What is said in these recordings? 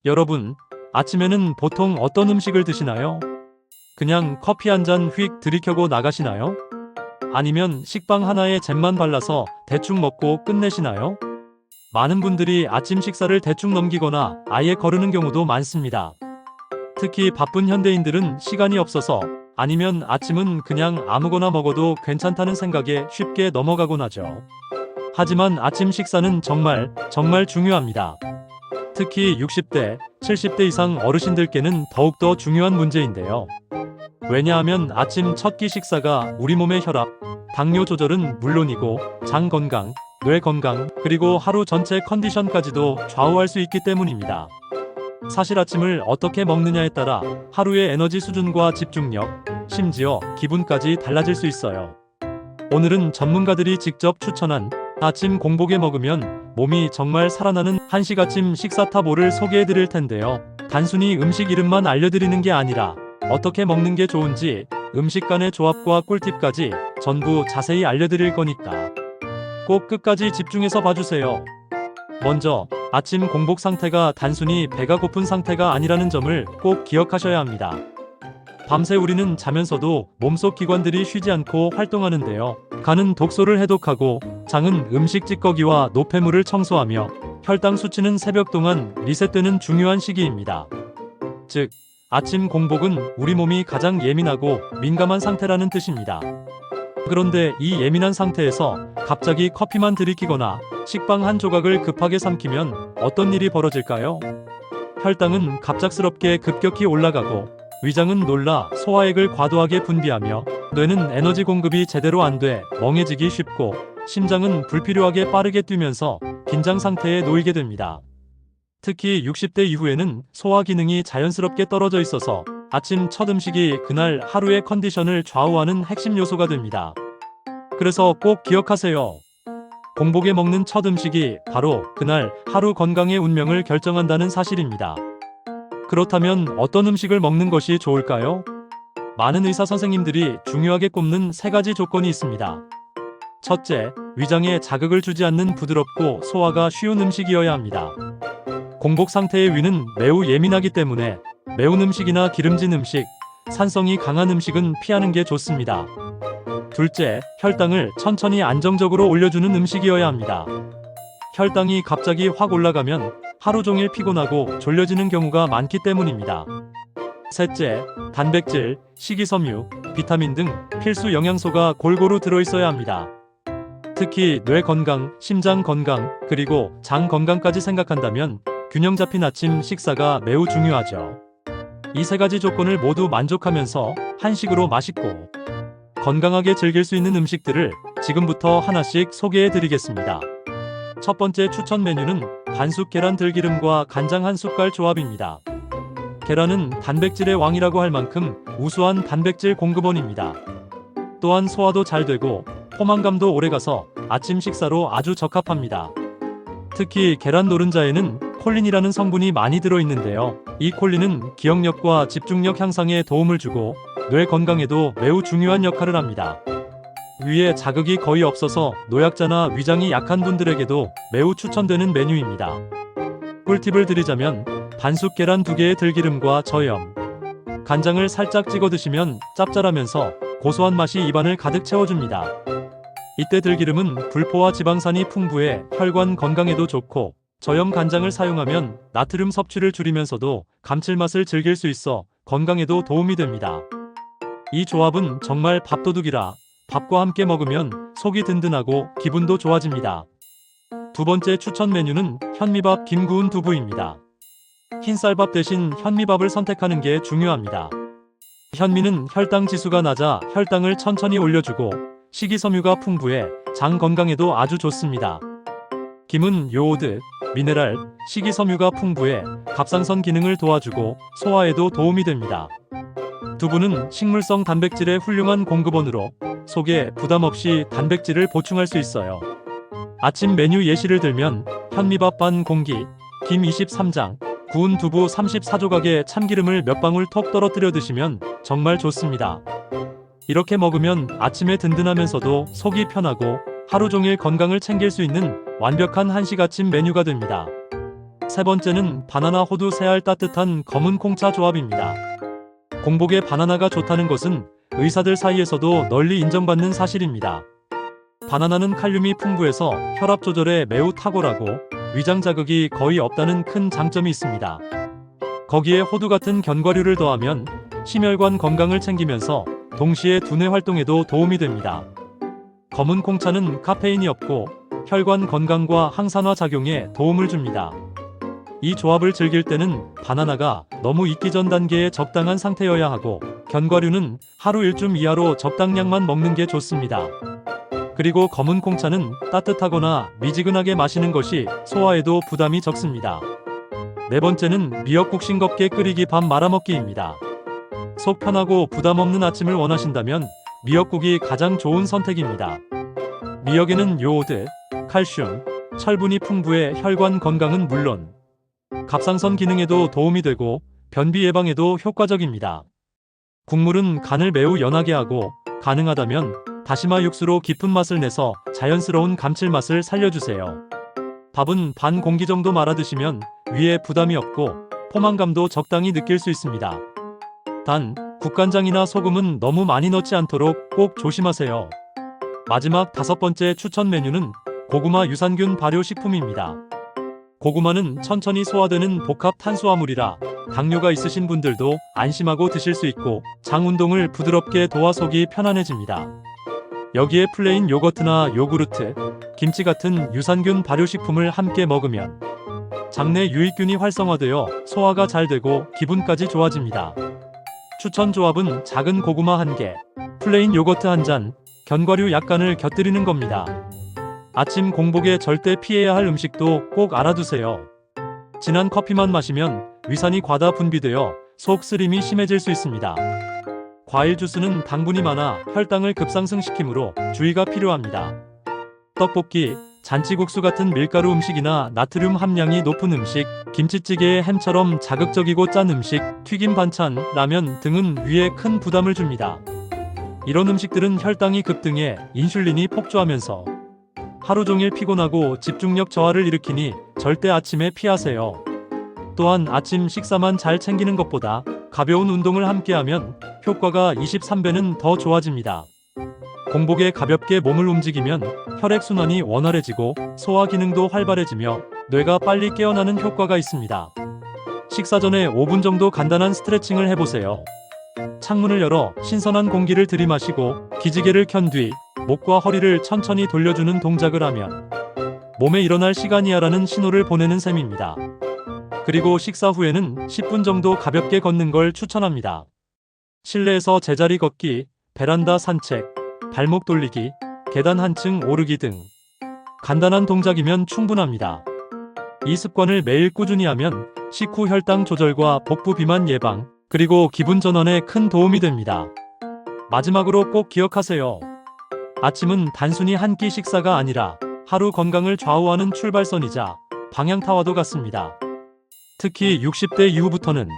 여러분, 아침에는 보통 어떤 음식을 드시나요? 그냥 커피 한 잔 휙 들이켜고 나가시나요? 아니면 식빵 하나에 잼만 발라서 대충 먹고 끝내시나요? 많은 분들이 아침 식사를 대충 넘기거나 아예 거르는 경우도 많습니다. 특히 바쁜 현대인들은 시간이 없어서 아니면 아침은 그냥 아무거나 먹어도 괜찮다는 생각에 쉽게 넘어가곤 하죠. 하지만 아침 식사는 정말 중요합니다. 특히 60대, 70대 이상 어르신들께는 더욱더 중요한 문제인데요. 왜냐하면 아침 첫 끼 식사가 우리 몸의 혈압, 당뇨 조절은 물론이고 장 건강, 뇌 건강, 그리고 하루 전체 컨디션까지도 좌우할 수 있기 때문입니다. 사실 아침을 어떻게 먹느냐에 따라 하루의 에너지 수준과 집중력, 심지어 기분까지 달라질 수 있어요. 오늘은 전문가들이 직접 추천한 아침 공복에 먹으면 몸이 정말 살아나는 한식 아침 식사 탑 5를 소개해 드릴 텐데요. 단순히 음식 이름만 알려드리는 게 아니라 어떻게 먹는 게 좋은지 음식 간의 조합과 꿀팁까지 전부 자세히 알려드릴 거니까 꼭 끝까지 집중해서 봐주세요. 먼저 아침 공복 상태가 단순히 배가 고픈 상태가 아니라는 점을 꼭 기억하셔야 합니다. 밤새 우리는 자면서도 몸속 기관들이 쉬지 않고 활동하는데요. 간은 독소를 해독하고 장은 음식 찌꺼기와 노폐물을 청소하며 혈당 수치는 새벽 동안 리셋되는 중요한 시기입니다. 즉, 아침 공복은 우리 몸이 가장 예민하고 민감한 상태라는 뜻입니다. 그런데 이 예민한 상태에서 갑자기 커피만 들이키거나 식빵 한 조각을 급하게 삼키면 어떤 일이 벌어질까요? 혈당은 갑작스럽게 급격히 올라가고 위장은 놀라 소화액을 과도하게 분비하며 뇌는 에너지 공급이 제대로 안 돼 멍해지기 쉽고 심장은 불필요하게 빠르게 뛰면서 긴장 상태에 놓이게 됩니다. 특히 60대 이후에는 소화 기능이 자연스럽게 떨어져 있어서 아침 첫 음식이 그날 하루의 컨디션을 좌우하는 핵심 요소가 됩니다. 그래서 꼭 기억하세요. 공복에 먹는 첫 음식이 바로 그날 하루 건강의 운명을 결정한다는 사실입니다. 그렇다면 어떤 음식을 먹는 것이 좋을까요? 많은 의사 선생님들이 중요하게 꼽는 3가지 조건이 있습니다. 첫째, 위장에 자극을 주지 않는 부드럽고 소화가 쉬운 음식이어야 합니다. 공복 상태의 위는 매우 예민하기 때문에 매운 음식이나 기름진 음식, 산성이 강한 음식은 피하는 게 좋습니다. 둘째, 혈당을 천천히 안정적으로 올려주는 음식이어야 합니다. 혈당이 갑자기 확 올라가면 하루 종일 피곤하고 졸려지는 경우가 많기 때문입니다. 셋째, 단백질, 식이섬유, 비타민 등 필수 영양소가 골고루 들어있어야 합니다. 특히 뇌 건강, 심장 건강, 그리고 장 건강까지 생각한다면 균형 잡힌 아침 식사가 매우 중요하죠. 이 3가지 조건을 모두 만족하면서 한식으로 맛있고 건강하게 즐길 수 있는 음식들을 지금부터 하나씩 소개해 드리겠습니다. 첫 번째 추천 메뉴는 반숙 계란 들기름과 간장 한 숟갈 조합입니다. 계란은 단백질의 왕이라고 할 만큼 우수한 단백질 공급원입니다. 또한 소화도 잘 되고 포만감도 오래가서 아침 식사로 아주 적합합니다. 특히 계란 노른자에는 콜린이라는 성분이 많이 들어있는데요. 이 콜린은 기억력과 집중력 향상에 도움을 주고 뇌 건강에도 매우 중요한 역할을 합니다. 위에 자극이 거의 없어서 노약자나 위장이 약한 분들에게도 매우 추천되는 메뉴입니다. 꿀팁을 드리자면 반숙 계란 2개의 들기름과 저염, 간장을 살짝 찍어 드시면 짭짤하면서 고소한 맛이 입안을 가득 채워줍니다. 이때 들기름은 불포화 지방산이 풍부해 혈관 건강에도 좋고 저염 간장을 사용하면 나트륨 섭취를 줄이면서도 감칠맛을 즐길 수 있어 건강에도 도움이 됩니다. 이 조합은 정말 밥도둑이라 밥과 함께 먹으면 속이 든든하고 기분도 좋아집니다. 두 번째 추천 메뉴는 현미밥 김 구운 두부입니다. 흰쌀밥 대신 현미밥을 선택하는 게 중요합니다. 현미는 혈당 지수가 낮아 혈당을 천천히 올려주고 식이섬유가 풍부해 장 건강에도 아주 좋습니다. 김은 요오드, 미네랄, 식이섬유가 풍부해 갑상선 기능을 도와주고 소화에도 도움이 됩니다. 두부는 식물성 단백질의 훌륭한 공급원으로 속에 부담 없이 단백질을 보충할 수 있어요. 아침 메뉴 예시를 들면 현미밥 반 공기, 김 23장, 구운 두부 34조각에 참기름을 몇 방울 톡 떨어뜨려 드시면 정말 좋습니다. 이렇게 먹으면 아침에 든든하면서도 속이 편하고 하루 종일 건강을 챙길 수 있는 완벽한 한식 아침 메뉴가 됩니다. 세 번째는 바나나 호두 3알 따뜻한 검은 콩차 조합입니다. 공복에 바나나가 좋다는 것은 의사들 사이에서도 널리 인정받는 사실입니다. 바나나는 칼륨이 풍부해서 혈압 조절에 매우 탁월하고 위장 자극이 거의 없다는 큰 장점이 있습니다. 거기에 호두 같은 견과류를 더하면 심혈관 건강을 챙기면서 동시에 두뇌 활동에도 도움이 됩니다. 검은 콩차는 카페인이 없고 혈관 건강과 항산화 작용에 도움을 줍니다. 이 조합을 즐길 때는 바나나가 너무 익기 전 단계에 적당한 상태여야 하고 견과류는 하루 1줌 이하로 적당량만 먹는 게 좋습니다. 그리고 검은 콩차는 따뜻하거나 미지근하게 마시는 것이 소화에도 부담이 적습니다. 네 번째는 미역국 싱겁게 끓이기 밥 말아먹기입니다. 속 편하고 부담 없는 아침을 원하신다면 미역국이 가장 좋은 선택입니다. 미역에는 요오드, 칼슘, 철분이 풍부해 혈관 건강은 물론 갑상선 기능에도 도움이 되고 변비 예방에도 효과적입니다. 국물은 간을 매우 연하게 하고 가능하다면 다시마 육수로 깊은 맛을 내서 자연스러운 감칠맛을 살려주세요. 밥은 반 공기 정도 말아 드시면 위에 부담이 없고 포만감도 적당히 느낄 수 있습니다. 단, 국간장이나 소금은 너무 많이 넣지 않도록 꼭 조심하세요. 마지막 5번째 추천 메뉴는 고구마 유산균 발효 식품입니다. 고구마는 천천히 소화되는 복합 탄수화물이라 당뇨가 있으신 분들도 안심하고 드실 수 있고 장 운동을 부드럽게 도와 속이 편안해집니다. 여기에 플레인 요거트나 요구르트, 김치 같은 유산균 발효식품을 함께 먹으면 장내 유익균이 활성화되어 소화가 잘 되고 기분까지 좋아집니다. 추천 조합은 작은 고구마 1개, 플레인 요거트 1잔, 견과류 약간을 곁들이는 겁니다. 아침 공복에 절대 피해야 할 음식도 꼭 알아두세요. 진한 커피만 마시면 위산이 과다 분비되어 속 쓰림이 심해질 수 있습니다. 과일 주스는 당분이 많아 혈당을 급상승시키므로 주의가 필요합니다. 떡볶이, 잔치국수 같은 밀가루 음식이나 나트륨 함량이 높은 음식, 김치찌개에 햄처럼 자극적이고 짠 음식, 튀김 반찬, 라면 등은 위에 큰 부담을 줍니다. 이런 음식들은 혈당이 급등해 인슐린이 폭주하면서 하루 종일 피곤하고 집중력 저하를 일으키니 절대 아침에 피하세요. 또한 아침 식사만 잘 챙기는 것보다 가벼운 운동을 함께하면 효과가 23배는 더 좋아집니다. 공복에 가볍게 몸을 움직이면 혈액순환이 원활해지고 소화 기능도 활발해지며 뇌가 빨리 깨어나는 효과가 있습니다. 식사 전에 5분 정도 간단한 스트레칭을 해보세요. 창문을 열어 신선한 공기를 들이마시고 기지개를 켠 뒤 목과 허리를 천천히 돌려주는 동작을 하면 몸에 일어날 시간이야라는 신호를 보내는 셈입니다. 그리고 식사 후에는 10분 정도 가볍게 걷는 걸 추천합니다. 실내에서 제자리 걷기, 베란다 산책, 발목 돌리기, 계단 한층 오르기 등 간단한 동작이면 충분합니다. 이 습관을 매일 꾸준히 하면 식후 혈당 조절과 복부 비만 예방, 그리고 기분 전환에 큰 도움이 됩니다. 마지막으로 꼭 기억하세요. 아침은 단순히 한 끼 식사가 아니라 하루 건강을 좌우하는 출발선이자 방향타와도 같습니다. 특히 60대 이후부터는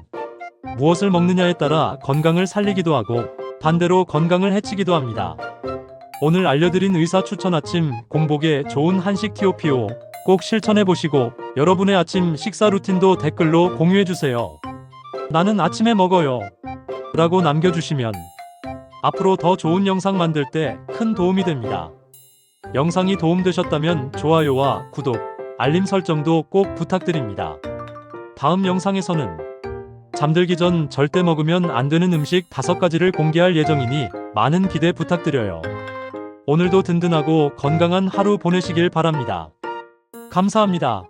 무엇을 먹느냐에 따라 건강을 살리기도 하고 반대로 건강을 해치기도 합니다. 오늘 알려드린 의사 추천 아침 공복에 좋은 한식 TOPO 꼭 실천해보시고 여러분의 아침 식사 루틴도 댓글로 공유해주세요. 나는 아침에 먹어요 라고 남겨주시면 앞으로 더 좋은 영상 만들 때 큰 도움이 됩니다. 영상이 도움되셨다면 좋아요와 구독, 알림 설정도 꼭 부탁드립니다. 다음 영상에서는 잠들기 전 절대 먹으면 안 되는 음식 5가지를 공개할 예정이니 많은 기대 부탁드려요. 오늘도 든든하고 건강한 하루 보내시길 바랍니다. 감사합니다.